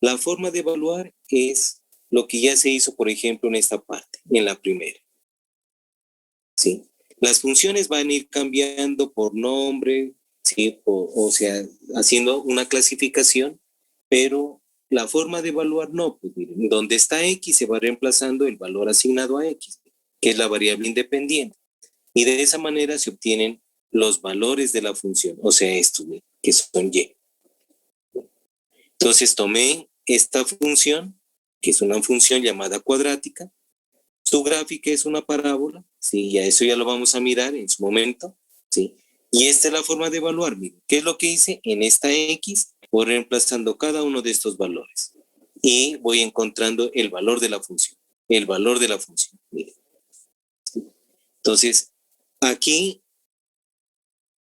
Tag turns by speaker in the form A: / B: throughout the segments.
A: La forma de evaluar es lo que ya se hizo, por ejemplo, en esta parte, en la primera. ¿Sí? Las funciones van a ir cambiando por nombre, ¿sí? O sea, haciendo una clasificación, pero la forma de evaluar no, pues miren, donde está X se va reemplazando el valor asignado a X, que es la variable independiente. Y de esa manera se obtienen los valores de la función, o sea, estos, que son Y. Entonces tomé esta función, que es una función llamada cuadrática. Su gráfica es una parábola, ¿sí? Ya eso ya lo vamos a mirar en su momento, ¿sí? Y esta es la forma de evaluar. Miren, ¿qué es lo que hice? En esta X voy reemplazando cada uno de estos valores y voy encontrando el valor de la función. El valor de la función. Miren. Entonces, aquí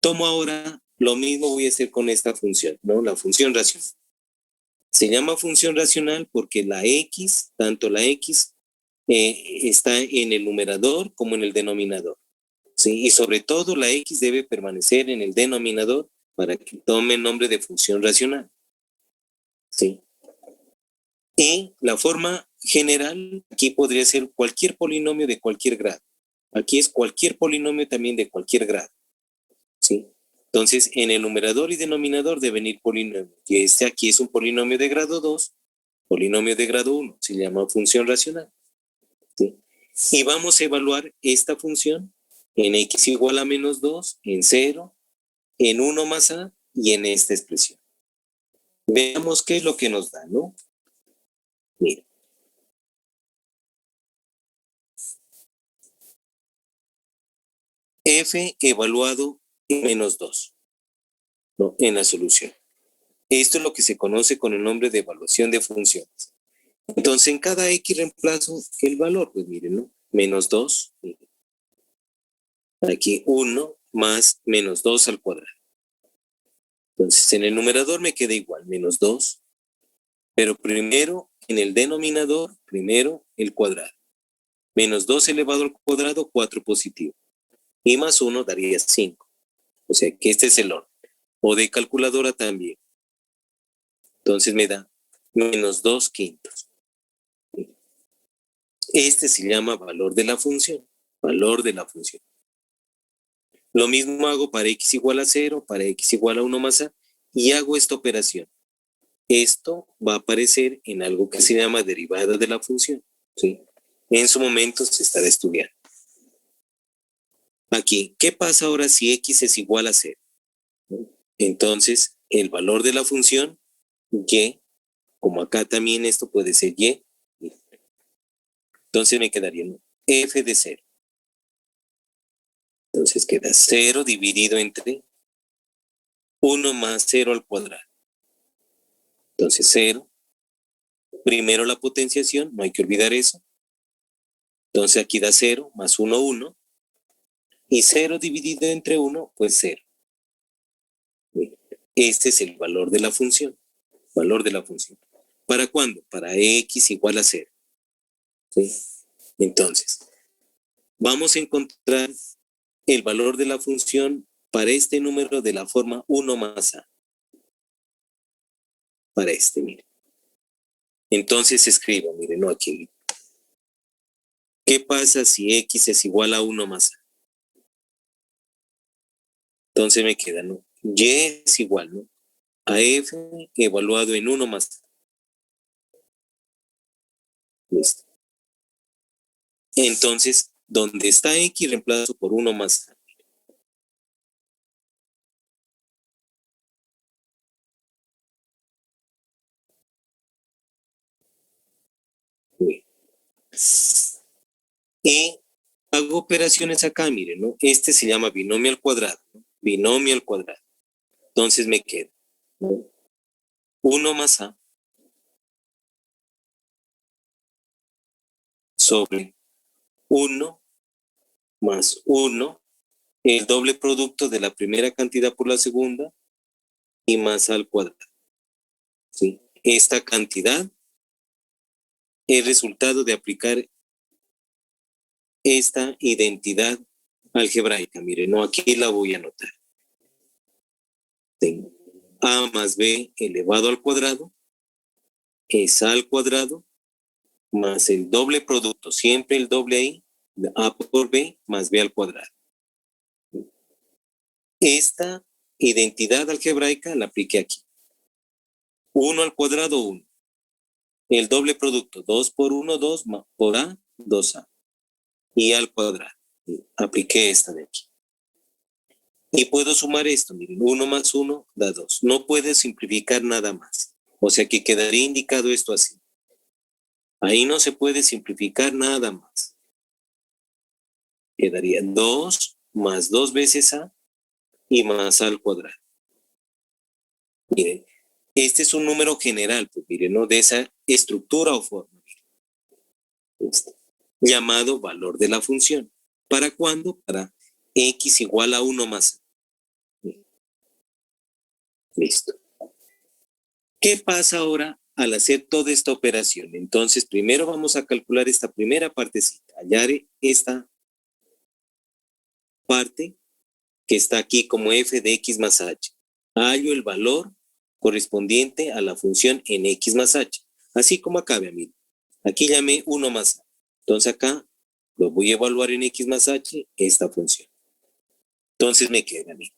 A: tomo ahora lo mismo voy a hacer con esta función, ¿no? La función racional. Se llama función racional porque la X, tanto la X está en el numerador como en el denominador. ¿Sí? Y sobre todo la X debe permanecer en el denominador para que tome el nombre de función racional. ¿Sí? Y la forma general aquí podría ser cualquier polinomio de cualquier grado. Aquí es cualquier polinomio también de cualquier grado. ¿Sí? Entonces, en el numerador y denominador deben ir polinomios. Y este aquí es un polinomio de grado 2, polinomio de grado 1, se llama función racional. ¿Sí? Y vamos a evaluar esta función en x igual a menos 2, en 0, en 1 más a y en esta expresión. Veamos qué es lo que nos da, ¿no? Mira. F evaluado en menos 2, ¿no? En la solución. Esto es lo que se conoce con el nombre de evaluación de funciones. Entonces, en cada x reemplazo el valor, pues miren, ¿no? Menos 2, miren. Aquí 1 más menos 2 al cuadrado. Entonces, en el numerador me queda igual, menos 2, pero primero, en el denominador, primero el cuadrado. Menos 2 elevado al cuadrado, 4 positivo. Y más 1 daría 5. O sea que este es el orden. O de calculadora también. Entonces me da menos 2 quintos. Este se llama valor de la función. Valor de la función. Lo mismo hago para x igual a 0, para x igual a 1 más a, y hago esta operación. Esto va a aparecer en algo que se llama derivada de la función. ¿Sí? En su momento se estará estudiando. Aquí, ¿qué pasa ahora si x es igual a 0? Entonces, el valor de la función y, como acá también esto puede ser y, entonces me quedaría f de 0. Entonces queda 0 dividido entre 1 más 0 al cuadrado. Entonces 0. Primero la potenciación, no hay que olvidar eso. Entonces aquí da 0 más 1, 1. Y 0 dividido entre 1, pues 0. Este es el valor de la función. Valor de la función. ¿Para cuándo? Para x igual a 0. ¿Sí? Entonces, vamos a encontrar el valor de la función para este número de la forma 1 más a. Para este, miren. Entonces escribo, miren, no aquí. ¿Qué pasa si x es igual a 1 más a? Entonces me queda, ¿no? Y es igual, ¿no? A f evaluado en 1 más a. Listo. Entonces, donde está x reemplazo por 1 más a. Bien. Y hago operaciones acá, miren, ¿no? Este se llama binomio al cuadrado, ¿no? Binomio al cuadrado. Entonces me queda 1 más a sobre 1 más 1, el doble producto de la primera cantidad por la segunda y más a al cuadrado. ¿Sí? Esta cantidad es resultado de aplicar esta identidad algebraica. Miren, no, aquí la voy a anotar. Tengo a más b elevado al cuadrado es A al cuadrado más el doble producto, siempre el doble ahí, A por B más B al cuadrado. Esta identidad algebraica la apliqué aquí. 1 al cuadrado, 1. El doble producto, 2 por 1, 2 por A, 2A. Y al cuadrado. Apliqué esta de aquí. Y puedo sumar esto, miren, 1 más 1 da 2. No puedo simplificar nada más. O sea que quedaría indicado esto así. Ahí no se puede simplificar nada más. Quedaría 2 más 2 veces A y más A al cuadrado. Miren, este es un número general, pues miren, ¿no? De esa estructura o forma. Llamado valor de la función. ¿Para cuándo? Para x igual a 1 más A. Listo. ¿Qué pasa ahora al hacer toda esta operación? Entonces, primero vamos a calcular esta primera partecita. Hallar esta parte que está aquí como f de x más h. Hallo el valor correspondiente a la función en x más h. Así como acá, vean, miren. Aquí llamé 1 más a. Entonces acá lo voy a evaluar en x más h, esta función. Entonces me queda, miren.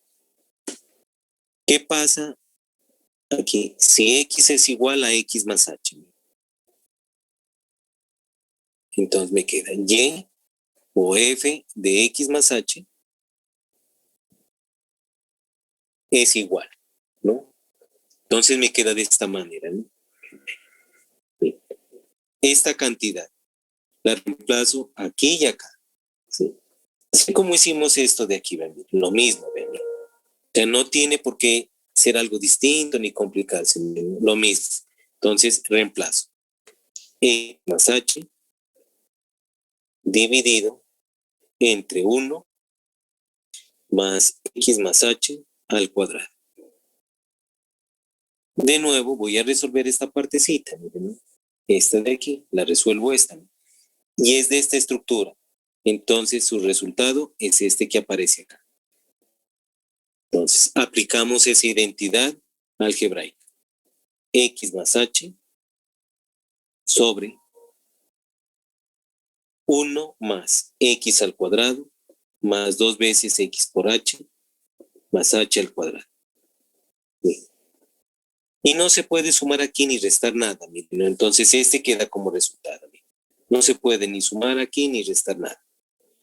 A: ¿Qué pasa aquí? Si x es igual a x más h. Entonces me queda y o f de x más h es igual, ¿no? Entonces me queda de esta manera, ¿no? Esta cantidad la reemplazo aquí y acá, ¿sí? Así como hicimos esto de aquí, ¿ven? Lo mismo, ¿ven? O sea, no tiene por qué ser algo distinto ni complicarse, ¿ven? Lo mismo. Entonces reemplazo e más h dividido entre 1 más x más h al cuadrado. De nuevo voy a resolver esta partecita, miren, esta de aquí, la resuelvo esta, y es de esta estructura. Entonces su resultado es este que aparece acá. Entonces aplicamos esa identidad algebraica. X más h sobre 1 más x al cuadrado más 2 veces x por h más h al cuadrado. Bien. Y no se puede sumar aquí ni restar nada, miren. Entonces este queda como resultado. Miren. No se puede ni sumar aquí ni restar nada.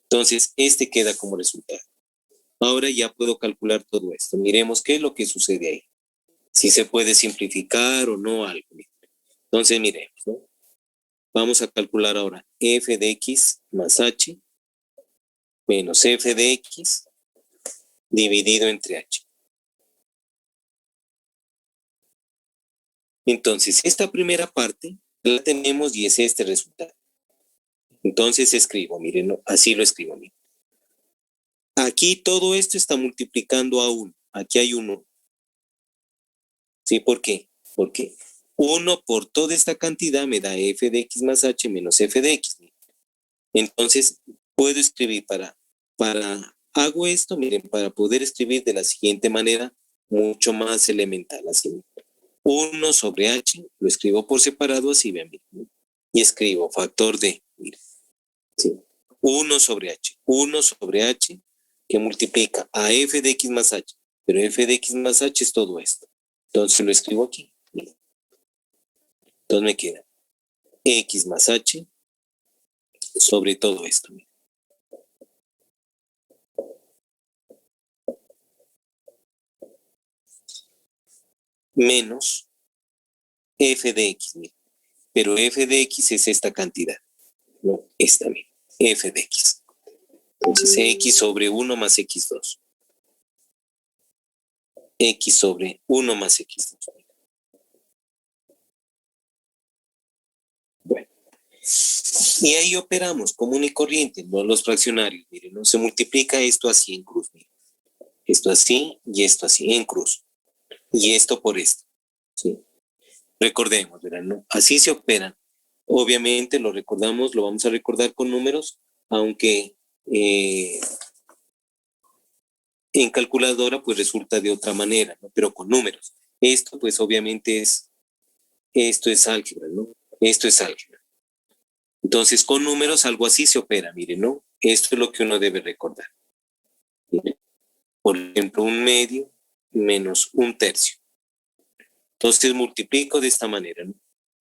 A: Entonces este queda como resultado. Ahora ya puedo calcular todo esto. Miremos qué es lo que sucede ahí. Si se puede simplificar o no algo. Entonces miremos, ¿no? Vamos a calcular ahora f de x más h menos f de x dividido entre h. Entonces, esta primera parte la tenemos y es este resultado. Entonces escribo, miren, así lo escribo. Miren. Aquí todo esto está multiplicando a 1. Aquí hay 1. ¿Sí? ¿Por qué? Porque 1 por toda esta cantidad me da f de x más h menos f de x. Entonces, puedo escribir hago esto, miren, para poder escribir de la siguiente manera, mucho más elemental, así. 1 sobre h, lo escribo por separado, así, vean, miren, y escribo factor de, miren, ¿sí? 1 sobre h, que multiplica a f de x más h, pero f de x más h es todo esto. Entonces lo escribo aquí, miren. Entonces me queda x más h sobre todo esto, miren. Menos f de x, miren. Pero f de x es esta cantidad, no esta, miren, f de x. Entonces x sobre 1 más x2. X sobre 1 más x2. Bueno. Y ahí operamos común y corriente, no los fraccionarios. Miren, ¿no? Se multiplica esto así en cruz. Miren. Esto así y esto así en cruz. Y esto por esto. ¿Sí? Recordemos, ¿verdad? ¿No? Así se operan. Obviamente lo recordamos, lo vamos a recordar con números, aunque en calculadora pues resulta de otra manera, ¿no? Pero con números. Esto pues obviamente es esto es álgebra, ¿no? Esto es álgebra. Entonces, con números algo así se opera, miren, ¿no? Esto es lo que uno debe recordar. Miren, por ejemplo, 1/2 menos 1/3. Entonces multiplico de esta manera, ¿no?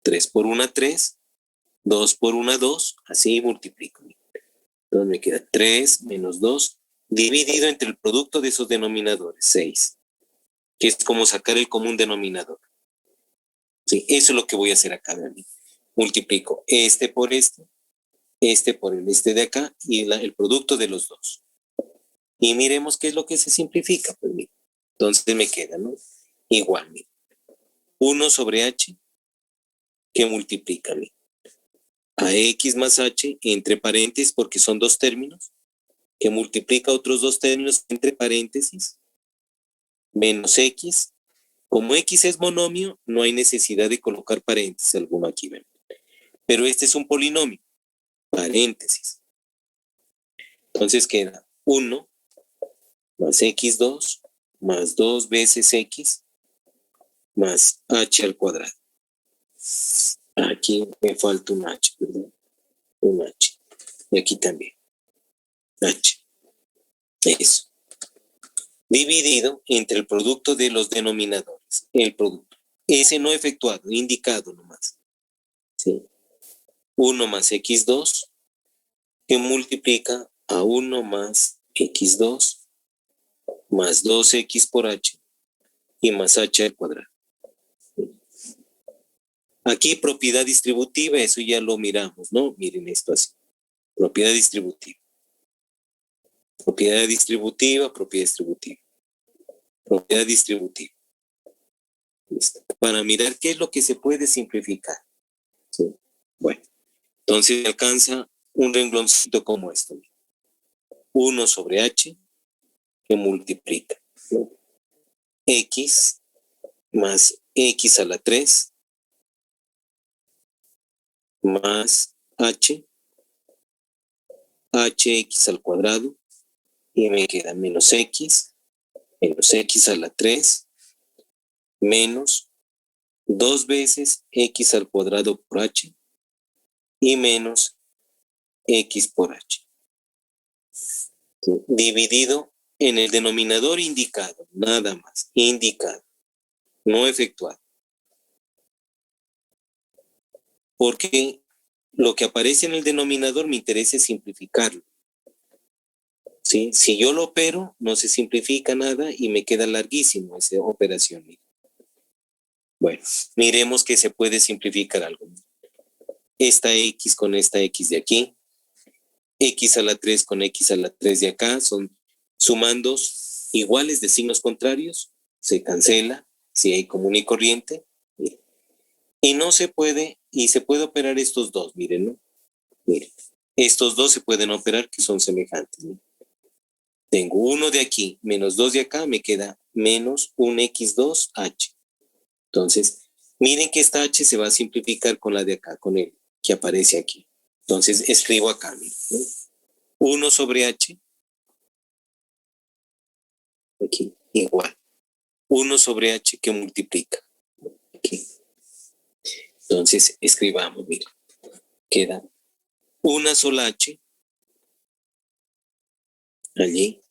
A: 3 por 1, 3, 2 por 1, 2, así multiplico. Entonces me queda 3 menos 2 dividido entre el producto de esos denominadores, 6, que es como sacar el común denominador. Sí, eso es lo que voy a hacer acá. Multiplico este por este de acá y el producto de los dos. Y miremos qué es lo que se simplifica. Pues mira, entonces me queda, ¿no? Igual, mira. 1 sobre h que multiplica, mira, a x más h entre paréntesis porque son dos términos, que multiplica otros dos términos entre paréntesis, menos x. Como x es monomio, no hay necesidad de colocar paréntesis alguno aquí, ¿ven? Pero este es un polinomio, paréntesis. Entonces queda 1 más x2 más 2 veces x más h al cuadrado. Aquí me falta un h, ¿verdad? Un h. Y aquí también. H. Eso. Dividido entre el producto de los denominadores. El producto. Ese no efectuado, indicado nomás. ¿Sí? 1 más x2 que multiplica a 1 más x2 más 2x por h y más h al cuadrado. Aquí propiedad distributiva, eso ya lo miramos, ¿no? Miren esto así. Propiedad distributiva. Propiedad distributiva, propiedad distributiva. Propiedad distributiva. ¿Listo? Para mirar qué es lo que se puede simplificar. ¿Sí? Bueno, entonces alcanza un rengloncito como esto. 1 sobre h que multiplica, ¿no? X más x a la 3 más hx al cuadrado y me queda menos x a la 3 menos 2 veces x al cuadrado por h y menos x por h. Dividido en el denominador indicado, nada más, indicado, no efectuado. Porque lo que aparece en el denominador me interesa simplificarlo. ¿Sí? Si yo lo opero, no se simplifica nada y me queda larguísimo esa operación. Bueno, miremos que se puede simplificar algo. Esta x con esta x de aquí, x a la 3 con x a la 3 de acá, son sumandos iguales de signos contrarios, se cancela si hay común y corriente. Y no se puede, y se puede operar estos dos, miren, ¿no? Miren, estos dos se pueden operar que son semejantes, ¿no? Tengo uno de aquí menos 2 de acá, me queda menos un x2h. Entonces, miren que esta h se va a simplificar con la de acá, con el que aparece aquí. Entonces, escribo acá, miren, ¿no? 1 sobre h, aquí, igual. 1 sobre h que multiplica, aquí. Entonces, escribamos, miren, queda una sola h, allí.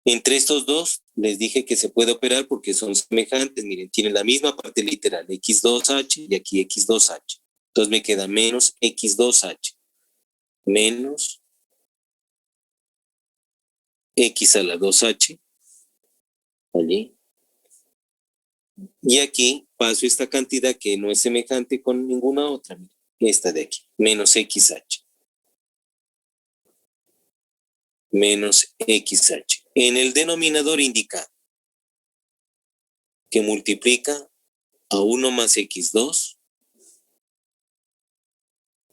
A: Entre estos dos, les dije que se puede operar porque son semejantes. Miren, tienen la misma parte literal, x2h y aquí x2h. Entonces me queda menos x2h menos x a la 2h, allí. Y aquí paso esta cantidad que no es semejante con ninguna otra, esta de aquí, menos xh. Menos xh. En el denominador indica que multiplica a 1 más x2,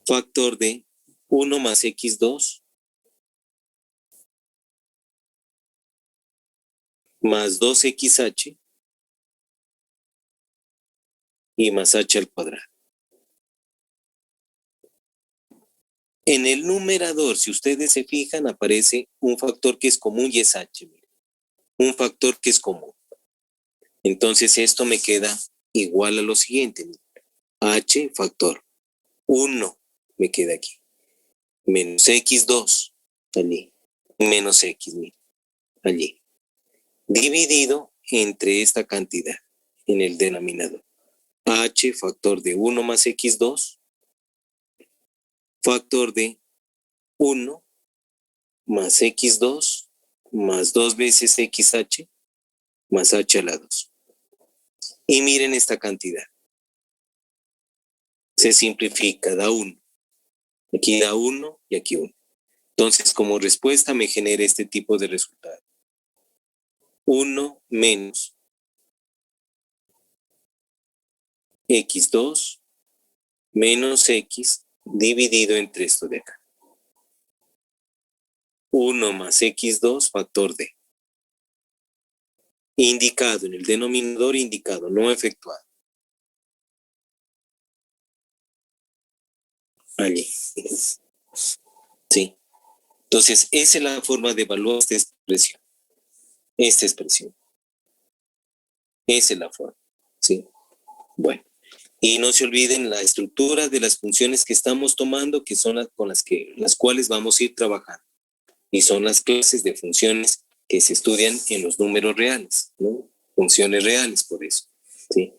A: factor de 1 más x2, más 2xh y más h al cuadrado. En el numerador, si ustedes se fijan, aparece un factor que es común y es h. Un factor que es común. Entonces esto me queda igual a lo siguiente. H factor 1 me queda aquí. Menos x2, allí. Menos x, allí. Dividido entre esta cantidad en el denominador. H factor de 1 más x2, factor de 1 más x2 más 2 veces xh más h a la 2. Y miren esta cantidad. Se simplifica, da 1. Aquí da 1 y aquí 1. Entonces, como respuesta me genera este tipo de resultado. 1 menos x2 menos x dividido entre esto de acá. 1 más x2 factor d. Indicado en el denominador, indicado, no efectuado. Allí. Sí. Entonces, esa es la forma de evaluar esta expresión. Esta expresión. Esa es la forma. Sí. Bueno. Y no se olviden la estructura de las funciones que estamos tomando, que son las cuales vamos a ir trabajando. Y son las clases de funciones que se estudian en los números reales, ¿no? Funciones reales, por eso. ¿Sí?